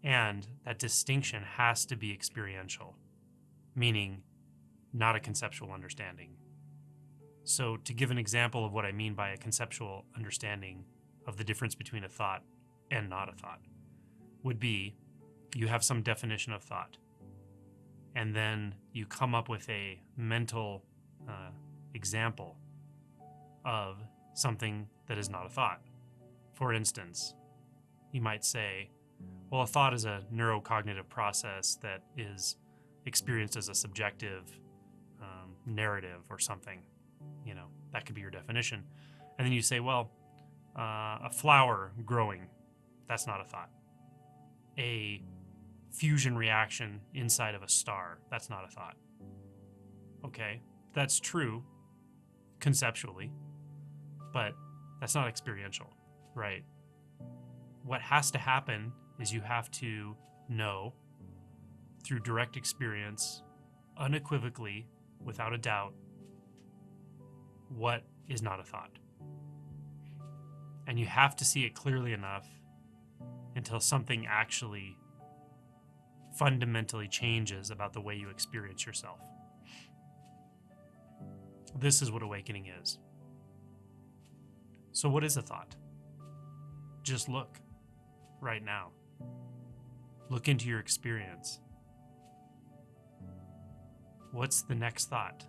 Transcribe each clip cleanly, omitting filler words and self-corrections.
And that distinction has to be experiential, meaning not a conceptual understanding. So, to give an example of what I mean by a conceptual understanding of the difference between a thought and not a thought, would be you have some definition of thought, and then you come up with a mental example of something that is not a thought. For instance, you might say, well, a thought is a neurocognitive process that is experienced as a subjective narrative or something. You know, that could be your definition. And then you say, well, a flower growing, that's not a thought. A fusion reaction inside of a star, that's not a thought. Okay, that's true conceptually, but that's not experiential, right? What has to happen is you have to know through direct experience, unequivocally, without a doubt, what is not a thought. And you have to see it clearly enough until something actually fundamentally changes about the way you experience yourself. This is what awakening is. So what is a thought? Just look right now. Look into your experience. What's the next thought?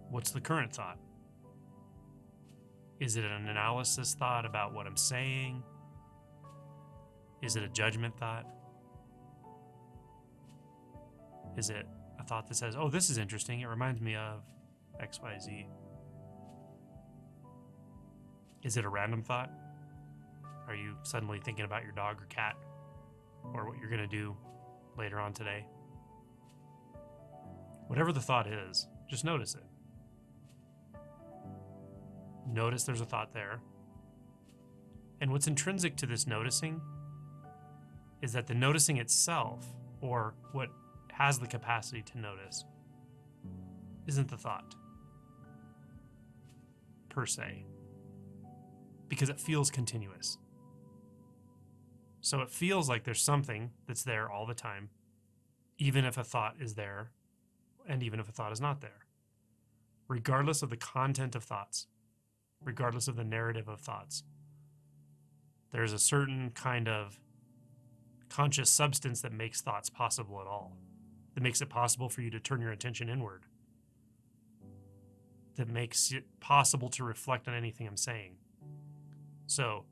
What's the current thought? Is it an analysis thought about what I'm saying? Is it a judgment thought? Is it a thought that says, oh, this is interesting, it reminds me of XYZ? Is it a random thought? Are you suddenly thinking about your dog or cat or what you're going to do later on today? Whatever the thought is, just notice it. Notice there's a thought there. And what's intrinsic to this noticing is that the noticing itself, or what has the capacity to notice, isn't the thought per se, because it feels continuous. So it feels like there's something that's there all the time, even if a thought is there, and even if a thought is not there. Regardless of the content of thoughts, regardless of the narrative of thoughts, there's a certain kind of conscious substance that makes thoughts possible at all, that makes it possible for you to turn your attention inward, that makes it possible to reflect on anything I'm saying. So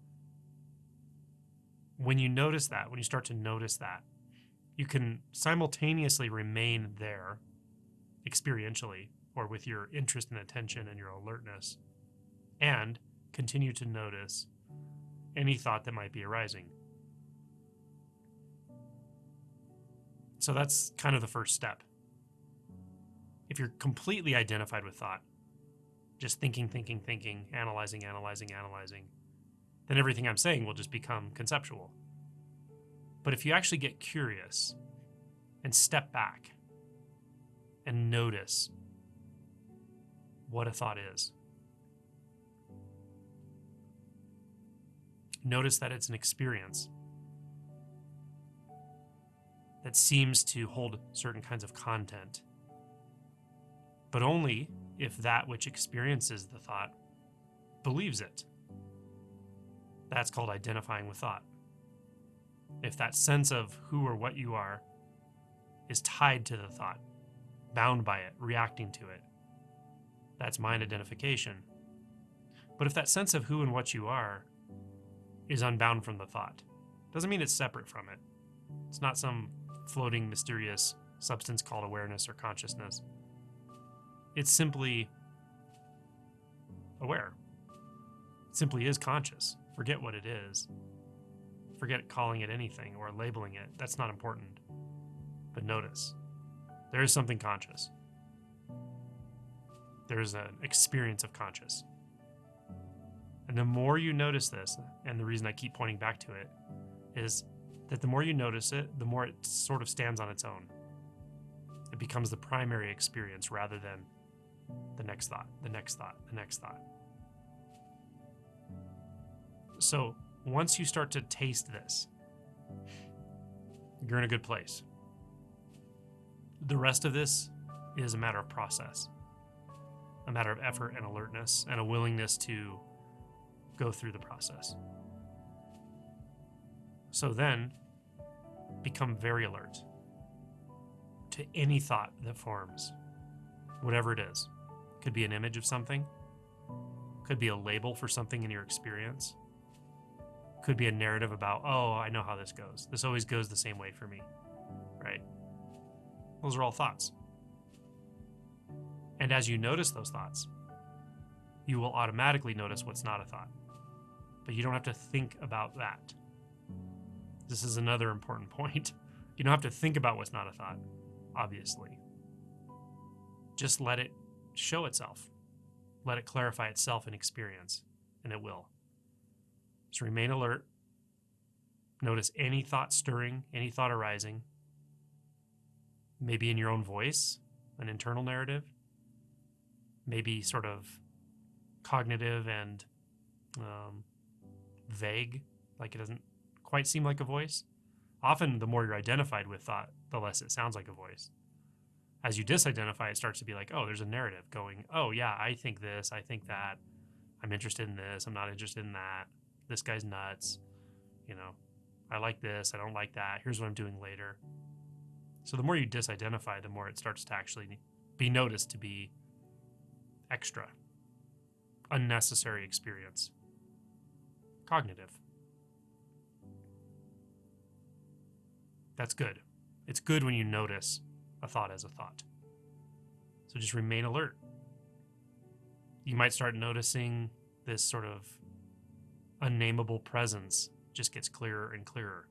when you notice that, when you start to notice that, you can simultaneously remain there experientially, or with your interest and attention and your alertness, and continue to notice any thought that might be arising. So that's kind of the first step. If you're completely identified with thought, just thinking, analyzing, then everything I'm saying will just become conceptual. But if you actually get curious and step back and notice what a thought is, notice that it's an experience that seems to hold certain kinds of content, but only if that which experiences the thought believes it. That's called identifying with thought. If that sense of who or what you are is tied to the thought, bound by it, reacting to it, that's mind identification. But if that sense of who and what you are is unbound from the thought, doesn't mean it's separate from it. It's not some floating, mysterious substance called awareness or consciousness. It's simply aware. It simply is conscious. Forget what it is. Forget calling it anything or labeling it. That's not important. But notice, there is something conscious. There is an experience of conscious. And the more you notice this, and the reason I keep pointing back to it, is that the more you notice it, the more it sort of stands on its own. It becomes the primary experience rather than the next thought, the next thought, the next thought. So once you start to taste this, You're in a good place. The rest of this is a matter of process, a matter of effort and alertness, and a willingness to go through the process. So then, become very alert to any thought that forms, whatever it is. Could be an image of something, could be a label for something in your experience, could be a narrative about, oh, I know how this goes. This always goes the same way for me, right? Those are all thoughts. And as you notice those thoughts, you will automatically notice what's not a thought. But you don't have to think about that. This is another important point. You don't have to think about what's not a thought, obviously. Just let it show itself. Let it clarify itself in experience, and it will. So remain alert. Notice any thought stirring, any thought arising. Maybe in your own voice, an internal narrative. Maybe sort of cognitive and vague, like it doesn't quite seem like a voice. Often, the more you're identified with thought, the less it sounds like a voice. As you disidentify, it starts to be like, oh, there's a narrative going, oh, yeah, I think this, I think that, I'm interested in this, I'm not interested in that, this guy's nuts, I like this, I don't like that, here's what I'm doing later. So the more you disidentify, the more it starts to actually be noticed to be extra, unnecessary experience, cognitive. That's good. It's good when you notice a thought as a thought. So just remain alert. You might start noticing this sort of unnameable presence just gets clearer and clearer.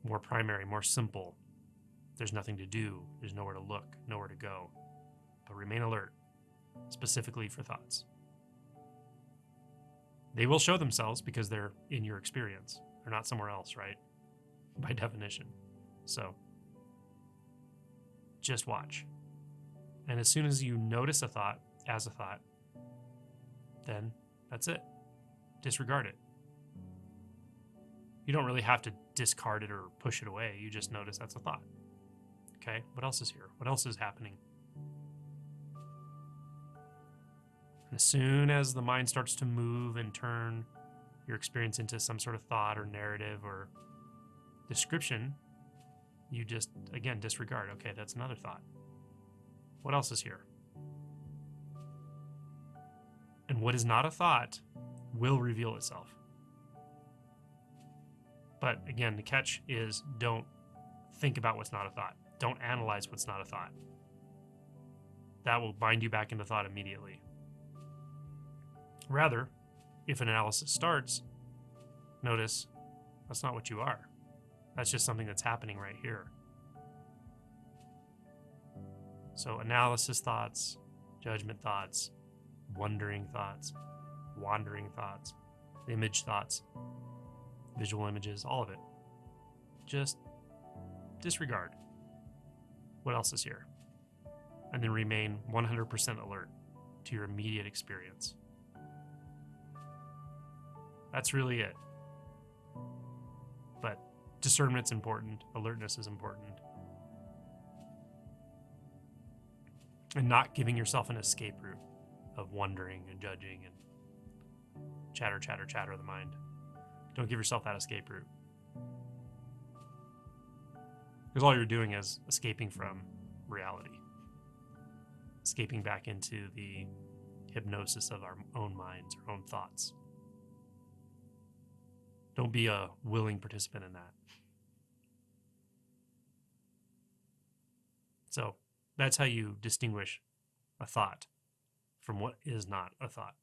More primary, more simple. There's nothing to do. There's nowhere to look, nowhere to go. But remain alert, specifically for thoughts. They will show themselves because they're in your experience. They're not somewhere else, right? By definition. So just watch. And as soon as you notice a thought as a thought, then that's it. Disregard it. You don't really have to discard it or push it away. You just notice that's a thought. Okay, what else is here? What else is happening? And as soon as the mind starts to move and turn your experience into some sort of thought or narrative or description, you just, again, disregard. Okay, that's another thought. What else is here? And what is not a thought will reveal itself. But again, the catch is don't think about what's not a thought. Don't analyze what's not a thought. That will bind you back into thought immediately. Rather, if an analysis starts, notice that's not what you are. That's just something that's happening right here. So analysis thoughts, judgment thoughts, wondering thoughts, wandering thoughts, image thoughts, visual images, all of it. Just disregard. What else is here? And then remain 100% alert to your immediate experience. That's really it. But discernment's important, alertness is important. And not giving yourself an escape route of wondering and judging and chatter of the mind. Don't give yourself that escape route. Because all you're doing is escaping from reality. Escaping back into the hypnosis of our own minds, our own thoughts. Don't be a willing participant in that. So that's how you distinguish a thought from what is not a thought.